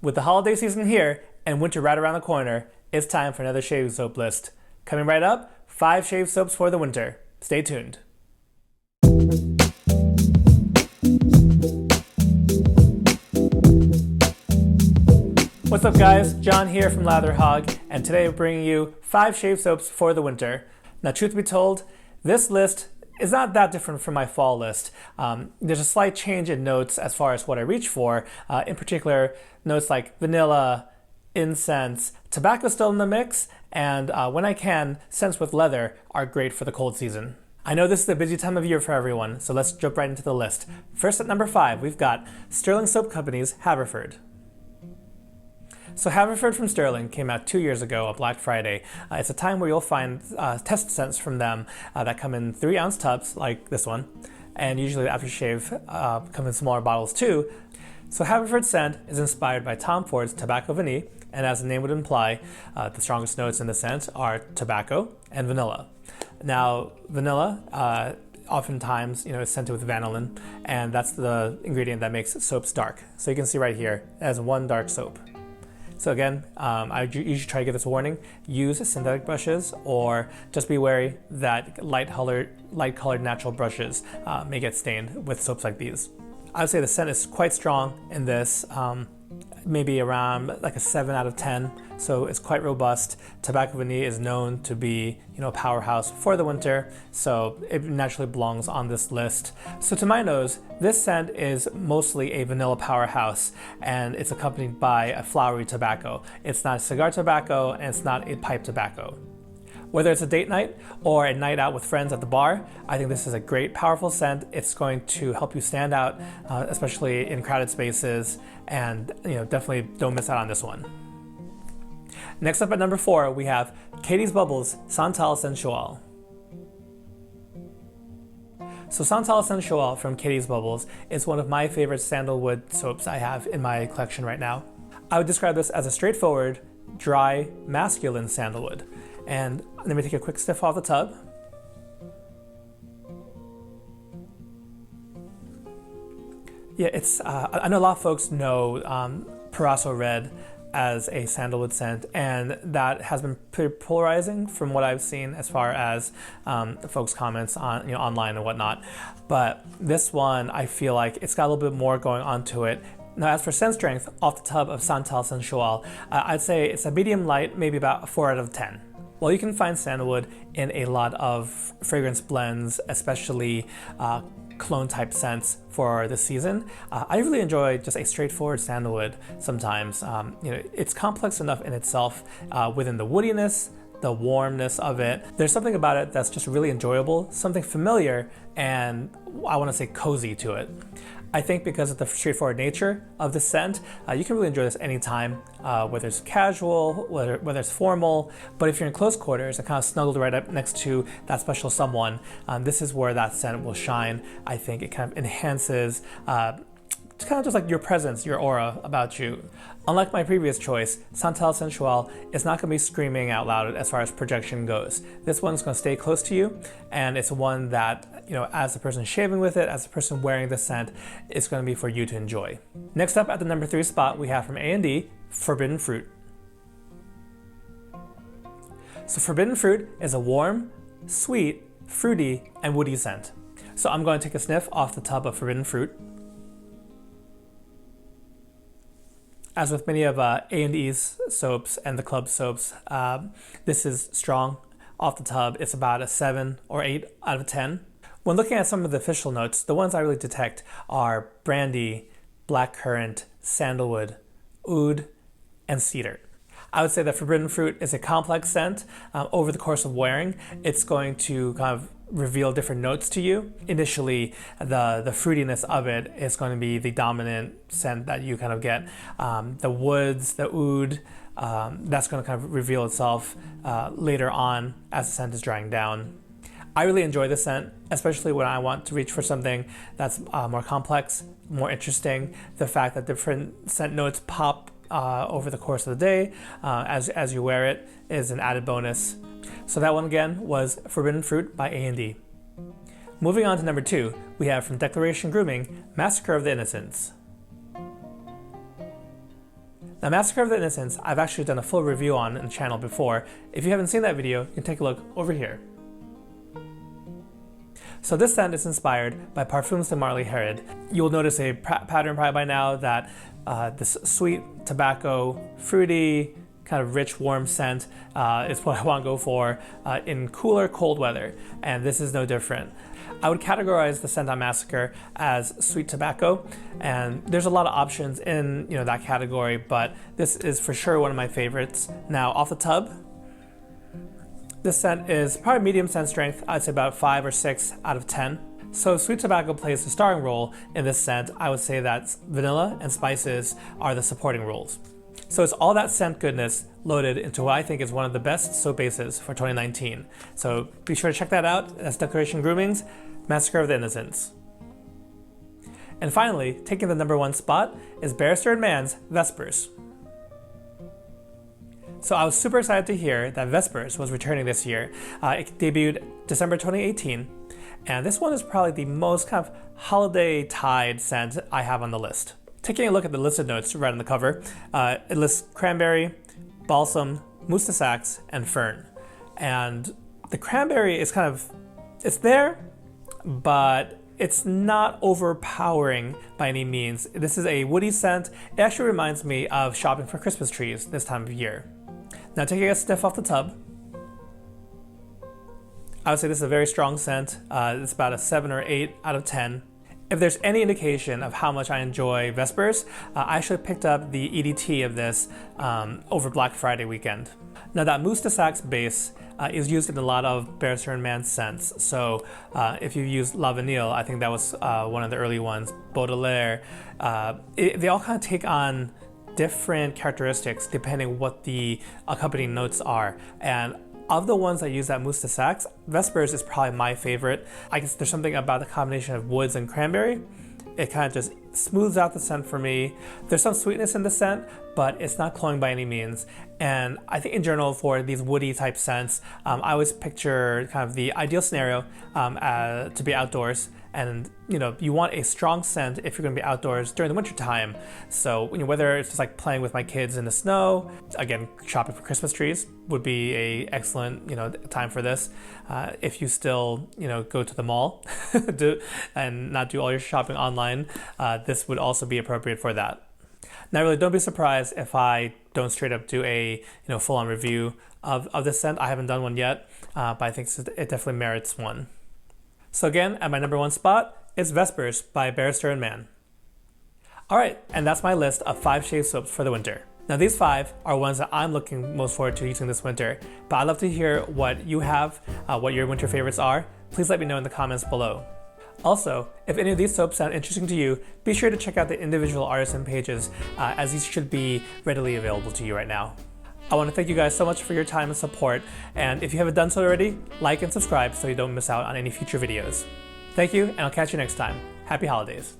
With the holiday season here and winter right around the corner, it's time for another shaving soap list. Coming right up, 5 shave soaps for the winter. Stay tuned. What's up guys, John here from Lather Hog, and today we're bringing you 5 shave soaps for the winter. Now truth be told, this list is not that different from my fall list. There's a slight change in notes as far as what I reach for. In particular, notes like vanilla, incense, tobacco still in the mix, and when I can, scents with leather are great for the cold season. I know this is a busy time of year for everyone, so let's jump right into the list. First at number 5, we've got Sterling Soap Company's Haverford. So Haverford from Sterling came out 2 years ago on Black Friday. It's a time where you'll find test scents from them that come in 3-ounce tubs, like this one, and usually the aftershave come in smaller bottles too. So Haverford scent is inspired by Tom Ford's Tobacco Vanille, and as the name would imply, the strongest notes in the scent are tobacco and vanilla. Now, vanilla oftentimes, is scented with vanillin, and that's the ingredient that makes soaps dark. So you can see right here, it has one dark soap. So again, I usually try to give this warning: use synthetic brushes, or just be wary that light-colored natural brushes may get stained with soaps like these. I would say the scent is quite strong in this, maybe around like a 7 out of 10. So it's quite robust. Tobacco Vanille is known to be, a powerhouse for the winter, so it naturally belongs on this list. So to my nose, this scent is mostly a vanilla powerhouse, and it's accompanied by a flowery tobacco. It's not cigar tobacco, and it's not a pipe tobacco. Whether it's a date night or a night out with friends at the bar, I think this is a great, powerful scent. It's going to help you stand out, especially in crowded spaces, and definitely don't miss out on this one. Next up at number 4, we have Katie's Bubbles Santal Sensual. So Santal Sensual from Katie's Bubbles is one of my favorite sandalwood soaps I have in my collection right now. I would describe this as a straightforward, dry, masculine sandalwood. And let me take a quick sniff off the tub. Yeah, it's. I know a lot of folks know Paraso Red as a sandalwood scent, and that has been pretty polarizing from what I've seen as far as folks' comments on online and whatnot. But this one, I feel like it's got a little bit more going on to it. Now, as for scent strength, off the tub of Santal Sensual, I'd say it's a medium light, maybe about a 4 out of 10. While you can find sandalwood in a lot of fragrance blends, especially cologne type scents for the season, I really enjoy just a straightforward sandalwood sometimes. It's complex enough in itself within the woodiness, the warmness of it. There's something about it that's just really enjoyable, something familiar, and I want to say cozy to it. I think because of the straightforward nature of the scent, you can really enjoy this anytime, whether it's casual, whether it's formal. But if you're in close quarters and kind of snuggled right up next to that special someone, this is where that scent will shine. I think it kind of enhances it's kind of just like your presence, your aura about you. Unlike my previous choice, Santal Sensual is not going to be screaming out loud as far as projection goes. This one's going to stay close to you, and it's one that, as the person shaving with it, as the person wearing the scent, it's going to be for you to enjoy. Next up at the number 3 spot, we have from A&D, Forbidden Fruit. So Forbidden Fruit is a warm, sweet, fruity, and woody scent. So I'm going to take a sniff off the tub of Forbidden Fruit. As with many of A&E's soaps and the club soaps, this is strong off the tub. It's about a 7 or 8 out of 10. When looking at some of the official notes, the ones I really detect are brandy, blackcurrant, sandalwood, oud, and cedar. I would say that Forbidden Fruit is a complex scent. Over the course of wearing, it's going to kind of reveal different notes to you. Initially, the fruitiness of it is going to be the dominant scent that you kind of get. The woods, the oud, that's going to kind of reveal itself later on as the scent is drying down. I really enjoy the scent, especially when I want to reach for something that's more complex, more interesting. The fact that different scent notes pop over the course of the day as you wear it is an added bonus. So that one again was Forbidden Fruit by A&D. Moving on to number 2, we have from Declaration Grooming, Massacre of the Innocents. Now, Massacre of the Innocents, I've actually done a full review on the channel before. If you haven't seen that video, you can take a look over here. So this scent is inspired by Parfums de Marly Herod. You'll notice a pattern probably by now that this sweet tobacco, fruity, kind of rich, warm scent is what I want to go for in cooler, cold weather, and this is no different. I would categorize the scent on Massacre as sweet tobacco, and there's a lot of options in that category, but this is for sure one of my favorites. Now, off the tub, this scent is probably medium scent strength. I'd say about 5 or 6 out of 10. So sweet tobacco plays the starring role in this scent. I would say that vanilla and spices are the supporting roles. So it's all that scent goodness loaded into what I think is one of the best soap bases for 2019. So be sure to check that out. That's Decoration Grooming's Massacre of the Innocents. And finally, taking the #1 spot is Barrister & Mann's Vespers. So I was super excited to hear that Vespers was returning this year. It debuted December 2018, and this one is probably the most kind of holiday-tied scent I have on the list. Taking a look at the listed notes right on the cover, it lists cranberry, balsam, mousse de saxe, and fern. And the cranberry is it's there, but it's not overpowering by any means. This is a woody scent. It actually reminds me of shopping for Christmas trees this time of year. Now, taking a sniff off the tub, I would say this is a very strong scent. It's about a 7 or 8 out of 10. If there's any indication of how much I enjoy Vespers, I actually picked up the EDT of this over Black Friday weekend. Now, that mousse de saxe base is used in a lot of Barrister & Mann scents. So if you've used La Vanille, I think that was one of the early ones, Baudelaire, they all kind of take on different characteristics depending what the accompanying notes are. And of the ones that use that mousse de saxe, Vespers is probably my favorite. I guess there's something about the combination of woods and cranberry. It kind of just smooths out the scent for me. There's some sweetness in the scent, but it's not cloying by any means. And I think in general for these woody type scents, I always picture kind of the ideal scenario to be outdoors. And you want a strong scent if you're going to be outdoors during the winter time. So whether it's just like playing with my kids in the snow, again, shopping for Christmas trees would be a excellent time for this. If you still go to the mall and not do all your shopping online, this would also be appropriate for that. Now, really, don't be surprised if I don't straight up do a full-on review of this scent. I haven't done one yet, but I think it definitely merits one. So again, at my #1 spot is Vespers by Barrister & Mann. All right, and that's my list of 5 shave soaps for the winter. Now, these 5 are ones that I'm looking most forward to using this winter, but I'd love to hear what you have, what your winter favorites are. Please let me know in the comments below. Also, if any of these soaps sound interesting to you, be sure to check out the individual artisan pages, as these should be readily available to you right now. I want to thank you guys so much for your time and support, and if you haven't done so already, like and subscribe so you don't miss out on any future videos. Thank you, and I'll catch you next time. Happy holidays.